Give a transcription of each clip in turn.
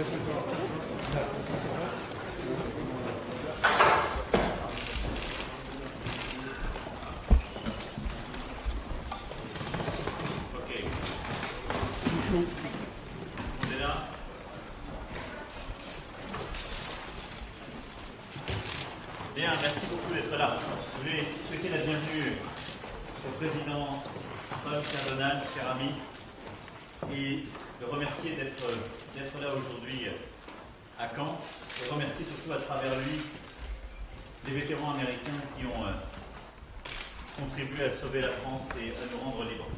On est là. Bien, merci beaucoup d'être là. Je voulais souhaiter la bienvenue au président Trump, cher Donald, cher ami, et le remercier d'être là aujourd'hui à Caen, et remercier surtout à travers lui les vétérans américains qui ont contribué à sauver la France et à nous rendre libres.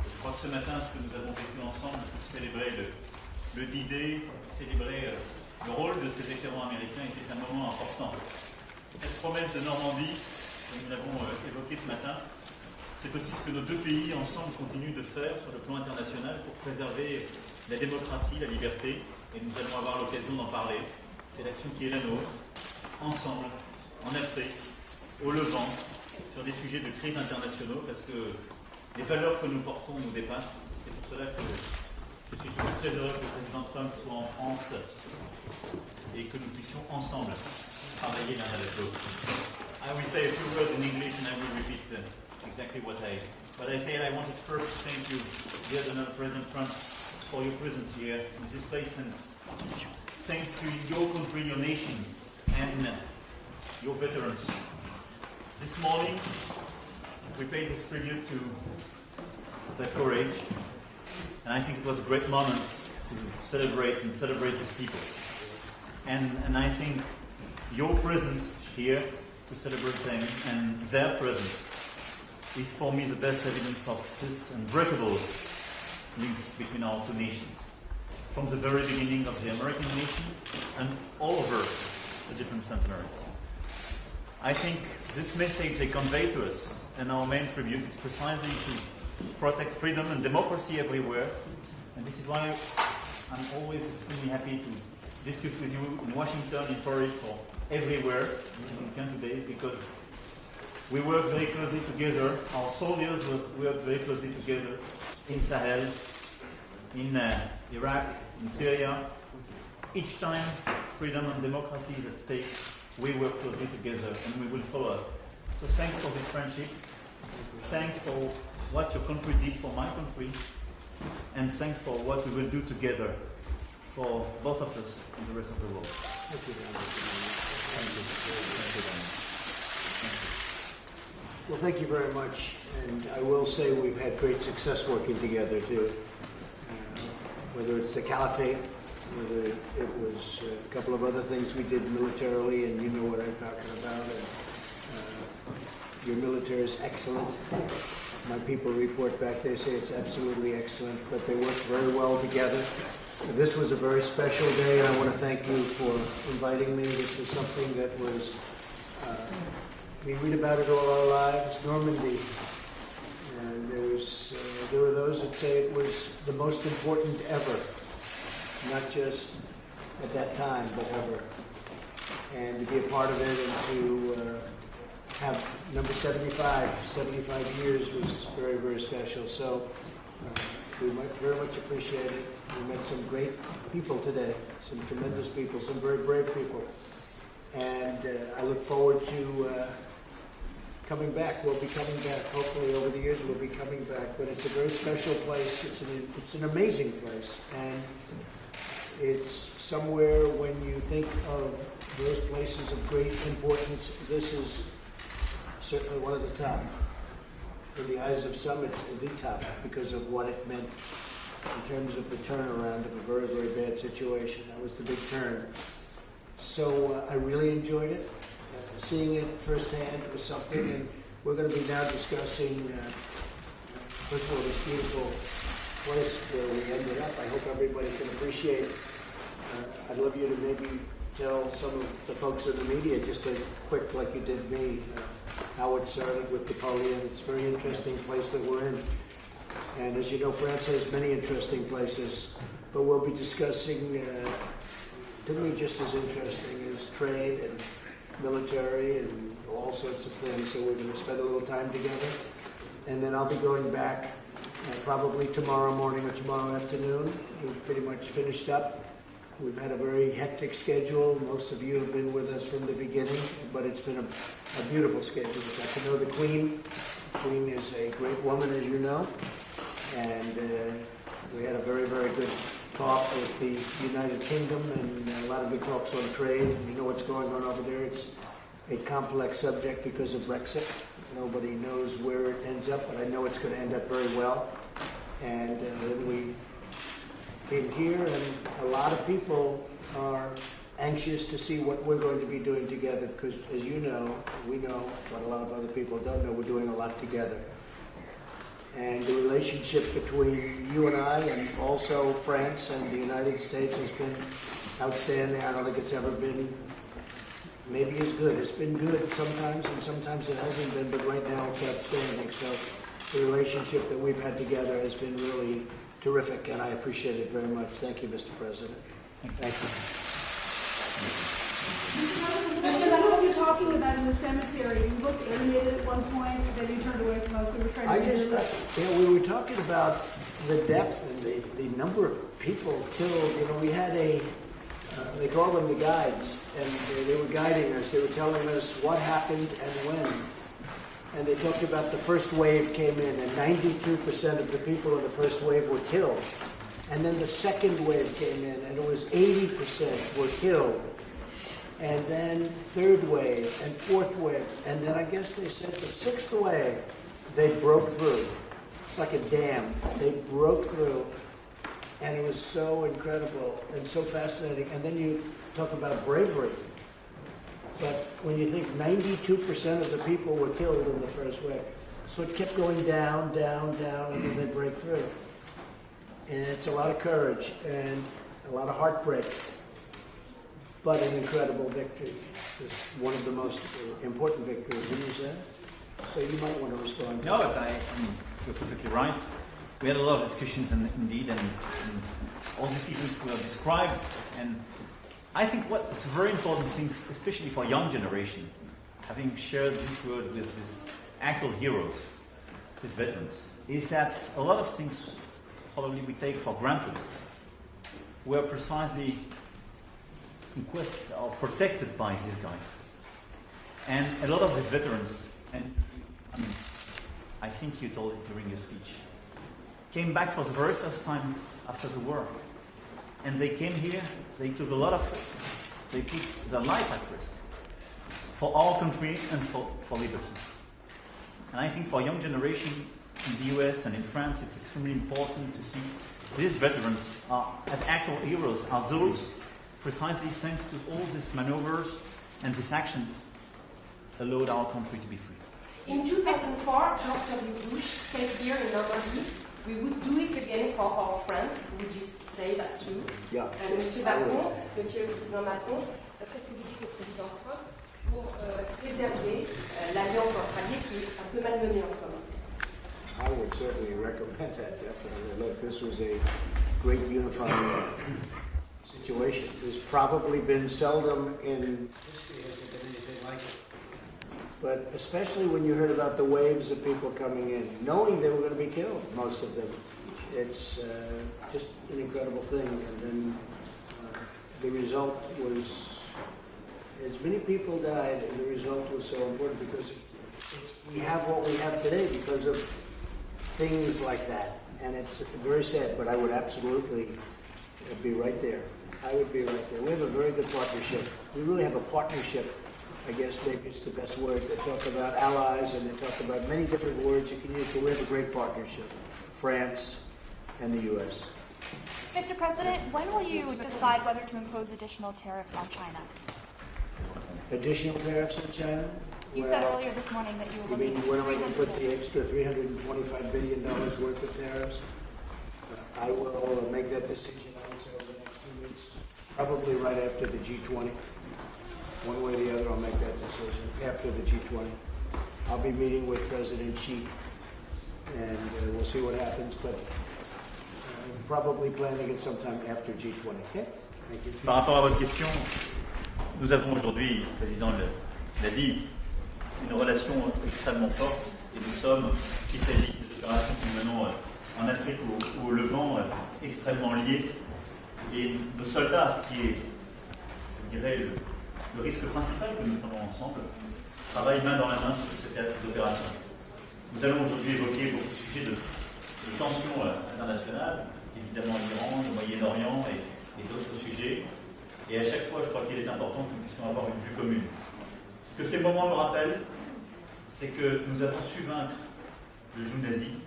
Je crois que ce matin, ce que nous avons vécu ensemble pour célébrer le D-Day, célébrer le rôle de ces vétérans américains était un moment important. Cette promesse de Normandie, que nous l'avons évoquée ce matin, c'est aussi ce que nos deux pays ensemble continuent de faire sur le plan international pour préserver la démocratie, la liberté, et nous allons avoir l'occasion d'en parler. C'est l'action qui est la nôtre, ensemble, en Afrique, au Levant, sur des sujets de crise internationaux, parce que les valeurs que nous portons nous dépassent. C'est pour cela que je suis très heureux que le président Trump soit en France et que nous puissions ensemble travailler l'un avec l'autre. I will say a few words in English and I will repeat exactly what I said. I wanted first to thank you, dear Donald President Trump, for your presence here in this place, and thanks to your country, your nation, and your veterans. This morning, we paid this tribute to their courage, and I think it was a great moment to celebrate these people. And I think your presence here to celebrate them and their presence is for me the best evidence of this unbreakable links between our two nations, from the very beginning of the American nation and all over the different centenaries. I think this message they convey to us, and our main tribute, is precisely to protect freedom and democracy everywhere. And this is why I'm always extremely happy to discuss with you in Washington, in Paris, or everywhere in country, because we work very closely together. Our soldiers work very closely together in Sahel, in Iraq, in Syria. Each time freedom and democracy is at stake, we work closely together and we will follow up. So thanks for this friendship. Thanks for what your country did for my country. And thanks for what we will do together for both of us and the rest of the world. Thank you very much. Thank you. Thank you very much. Thank you. Well, thank you very much. And I will say we've had great success working together too. Whether it's the caliphate, whether it was a couple of other things we did militarily, and you know what I'm talking about. And, your military is excellent. My people report back, they say it's absolutely excellent, but they work very well together. This was a very special day, and I want to thank you for inviting me. This was something that was, we read about it all our lives, Normandy. And there were those that say it was the most important ever, not just at that time, but ever. And to be a part of it and to have number 75 years was very, very special. So we very much appreciate it. We met some great people today, some tremendous people, some very brave people. And I look forward to coming back. We'll be coming back. Hopefully over the years we'll be coming back. But it's a very special place. It's an amazing place. And it's somewhere when you think of those places of great importance, this is certainly one of the top. In the eyes of some, it's the top because of what it meant in terms of the turnaround of a very, very bad situation. That was the big turn. So I really enjoyed it. Seeing it firsthand was something, and we're going to be now discussing, first of all, this beautiful place where we ended up. I hope everybody can appreciate. I'd love you to maybe tell some of the folks in the media, just a quick, like you did me, how it started with Napoleon. It's a very interesting place that we're in. And as you know, France has many interesting places, but we'll be discussing, to me, just as interesting as trade and military and all sorts of things. So we're going to spend a little time together. And then I'll be going back probably tomorrow morning or tomorrow afternoon. We've pretty much finished up. We've had a very hectic schedule. Most of you have been with us from the beginning, but it's been a beautiful schedule. We got to know the Queen. The Queen is a great woman, as you know, and we had a very, very good talk with the United Kingdom and a lot of good talks on trade. You know what's going on over there. It's a complex subject because of Brexit. Nobody knows where it ends up, but I know it's going to end up very well. And then we came here, and a lot of people are anxious to see what we're going to be doing together because, as you know, we know, but a lot of other people don't know, we're doing a lot together. And the relationship between you and I, and also France and the United States, has been outstanding. I don't think it's ever been maybe as good. It's been good sometimes, and sometimes it hasn't been, but right now it's outstanding. So the relationship that we've had together has been really terrific, and I appreciate it very much. Thank you, Mr. President. Thank you. Mr. Macron, you're talking about in the cemetery. You looked animated at one point, then you turned away from us. We were trying to we were talking about the depth and the number of people killed. You know, we had they call them the guides, and they were guiding us. They were telling us what happened and when. And they talked about the first wave came in, and 92% of the people in the first wave were killed. And then the second wave came in, and it was 80% were killed. And then third wave, and fourth wave, and then I guess they said the sixth wave, they broke through. It's like a dam. They broke through, and it was so incredible and so fascinating. And then you talk about bravery. But when you think 92% of the people were killed in the first wave, so it kept going down, down, down, and then they break through. And it's a lot of courage and a lot of heartbreak, but an incredible victory. It's one of the most important victories, wouldn't you say? So you might want to respond. No, but I mean, you're perfectly right. We had a lot of discussions, indeed, and all these events were described, and I think what is a very important thing, especially for young generation, having shared this word with these actual heroes, these veterans, is that a lot of things probably we take for granted were precisely in quest or protected by these guys. And a lot of these veterans, and I mean, I think you told it during your speech, came back for the very first time after the war. And they came here, they took a lot of risk. They put their life at risk for our country and for liberty. And I think for young generation in the US and in France, it's extremely important to see these veterans as actual heroes, are those precisely thanks to all these maneuvers and these actions allowed our country to be free. In 2004, George W. Bush said here in Normandy, we would do it again for our friends. Would you say that too? Yeah. Monsieur Macron, Monsieur le Président Macron, qu'est-ce que vous dites au Président Trump pour préserver l'alliance entre alliés qui est un peu malmenée en ce moment? I would certainly recommend that, definitely. Look, this was a great unifying situation. There's probably been seldom in history has there been anything like it. But especially when you heard about the waves of people coming in, knowing they were going to be killed, most of them. It's just an incredible thing. And then the result was, as many people died, and the result was so important because we have what we have today because of things like that. And it's very sad, but I would absolutely be right there. I would be right there. We have a very good partnership. We really have a partnership. I guess maybe it's the best word. They talk about allies and they talk about many different words you can use, but we have a great partnership, France and the U.S. Mr. President, when will you decide whether to impose additional tariffs on China? Additional tariffs on China? You said earlier this morning that you were looking at when am I going to put the extra $325 billion worth of tariffs? I will make that decision, I would say, over the next 2 weeks, probably right after the G20. One way or the other, I'll make that decision after the G20. I'll be meeting with President Xi, and we'll see what happens, but I'm probably planning it sometime after G20, okay? Thank you. Par rapport à votre question, nous avons aujourd'hui, le Président l'a dit, une relation extrêmement forte, et nous sommes, qu'il s'agisse des opérations que nous menons en Afrique ou au Levant, extrêmement liés. Et nos soldats, ce qui est, je dirais, le risque principal que nous prenons ensemble, travaillent main dans la main sur ce théâtre d'opération. Nous allons aujourd'hui évoquer beaucoup de sujets de tensions internationales, évidemment l'Iran, le Moyen-Orient et d'autres sujets. Et à chaque fois, je crois qu'il est important que nous puissions avoir une vue commune. Ce que ces moments me rappellent, c'est que nous avons su vaincre le joug nazi,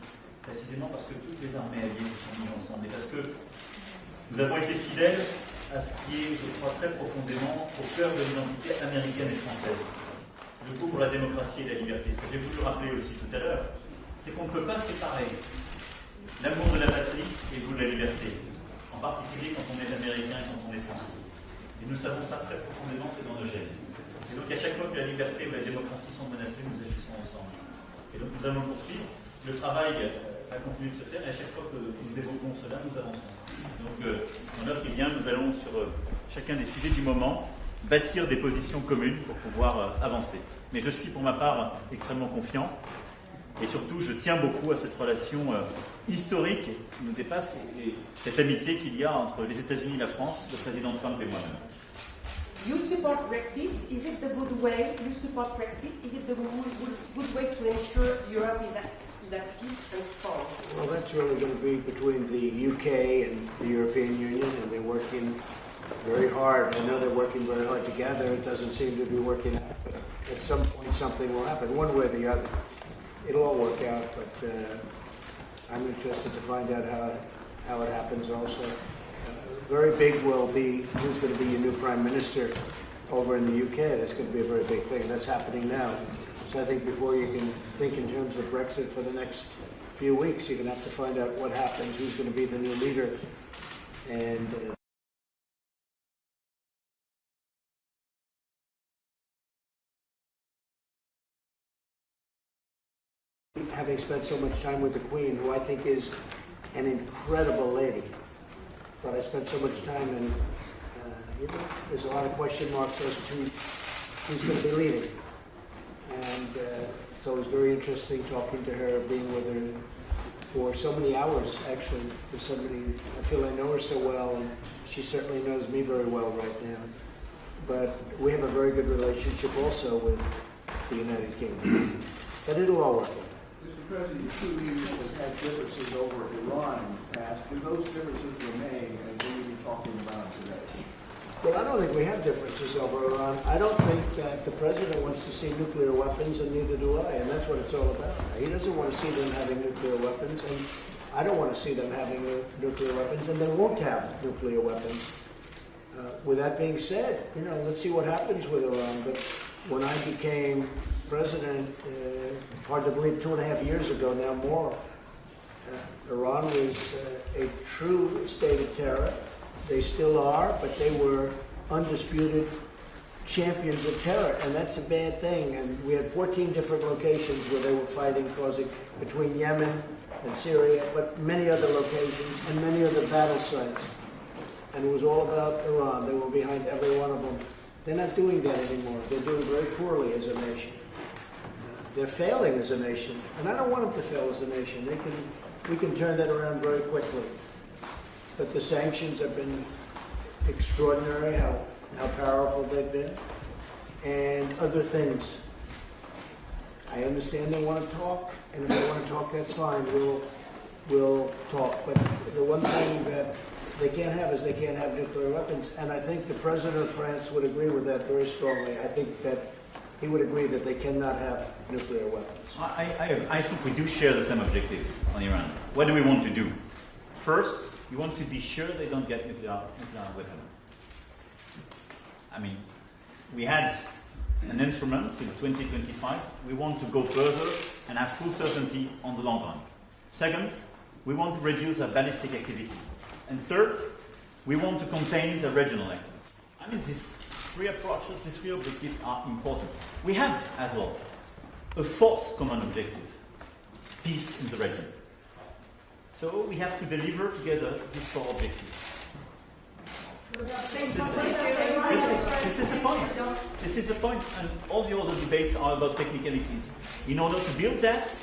précisément parce que toutes les armées alliées se sont mises ensemble et parce que nous avons été fidèles à ce qui est, je crois, très profondément au cœur de l'identité américaine et française. Le coup pour la démocratie et la liberté. Ce que j'ai voulu rappeler aussi tout à l'heure, c'est qu'on ne peut pas séparer l'amour de la patrie et vous de la liberté. En particulier quand on est américain et quand on est français. Et nous savons ça très profondément, c'est dans nos gènes. Et donc à chaque fois que la liberté ou la démocratie sont menacées, nous agissons ensemble. Et donc nous allons poursuivre. Le travail va continuer de se faire et à chaque fois que nous évoquons cela, nous avançons. Donc dans l'heure qui vient, nous allons sur chacun des sujets du moment bâtir des positions communes pour pouvoir avancer. Mais je suis pour ma part extrêmement confiant et surtout je tiens beaucoup à cette relation historique qui nous dépasse et cette amitié qu'il y a entre les États-Unis et la France, le président Trump et moi-même. You support Brexit. Is it the good way? You support Brexit. Is it the good way to ensure Europe is at peace and strong? Well, that's really going to be between the UK and the European Union, and they're working very hard. I know they're working very hard together. It doesn't seem to be working out, but at some point something will happen, one way or the other. It'll all work out, but I'm interested to find out how it happens also. Very big will be who's going to be your new Prime Minister over in the UK. That's going to be a very big thing. That's happening now. So I think before you can think in terms of Brexit for the next few weeks, you're going to have to find out what happens, who's going to be the new leader, and having spent so much time with the Queen, who I think is an incredible lady. But I spent so much time and there's a lot of question marks as to who's going to be leading. And so it was very interesting talking to her, being with her for so many hours, actually, for somebody. I feel I know her so well, and she certainly knows me very well right now. But we have a very good relationship also with the United Kingdom. But it'll all work out. Mr. President, the two leaders have had differences over Iran in the past. Do those differences remain, and what are you talking about today? Well, I don't think we have differences over Iran. I don't think that the president wants to see nuclear weapons, and neither do I, and that's what it's all about. He doesn't want to see them having nuclear weapons, and I don't want to see them having nuclear weapons, and they won't have nuclear weapons. With that being said, let's see what happens with Iran. But when I became president, hard to believe, 2.5 years ago, now more, Iran was a true state of terror. They still are, but they were undisputed champions of terror, and that's a bad thing. And we had 14 different locations where they were fighting, causing between Yemen and Syria, but many other locations and many other battle sites. And it was all about Iran. They were behind every one of them. They're not doing that anymore. They're doing very poorly as a nation. They're failing as a nation, and I don't want them to fail as a nation. We can turn that around very quickly. But the sanctions have been extraordinary, how powerful they've been, and other things. I understand they want to talk, and if they want to talk, that's fine. We'll talk. But the one thing that they can't have is they can't have nuclear weapons, and I think the president of France would agree with that very strongly. I think that he would agree that they cannot have nuclear weapons. I think we do share the same objective on Iran. What do we want to do? First, you want to be sure they don't get nuclear weapons. I mean, we had an instrument in 2025. We want to go further and have full certainty on the long run. Second, we want to reduce our ballistic activity. And third, we want to contain the regional activity. I mean, these three approaches, these three objectives are important. We have, as well, a fourth common objective, peace in the region. So we have to deliver together these four objectives. This is the point. This is the point, and all the other debates are about technicalities. In order to build that,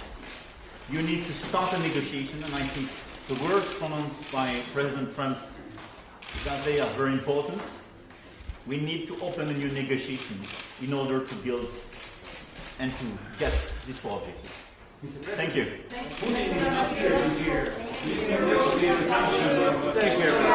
you need to start a negotiation, and I think the words pronounced by President Trump that they are very important. We need to open a new negotiation in order to build and to get these four objectives. Thank you. Thank you.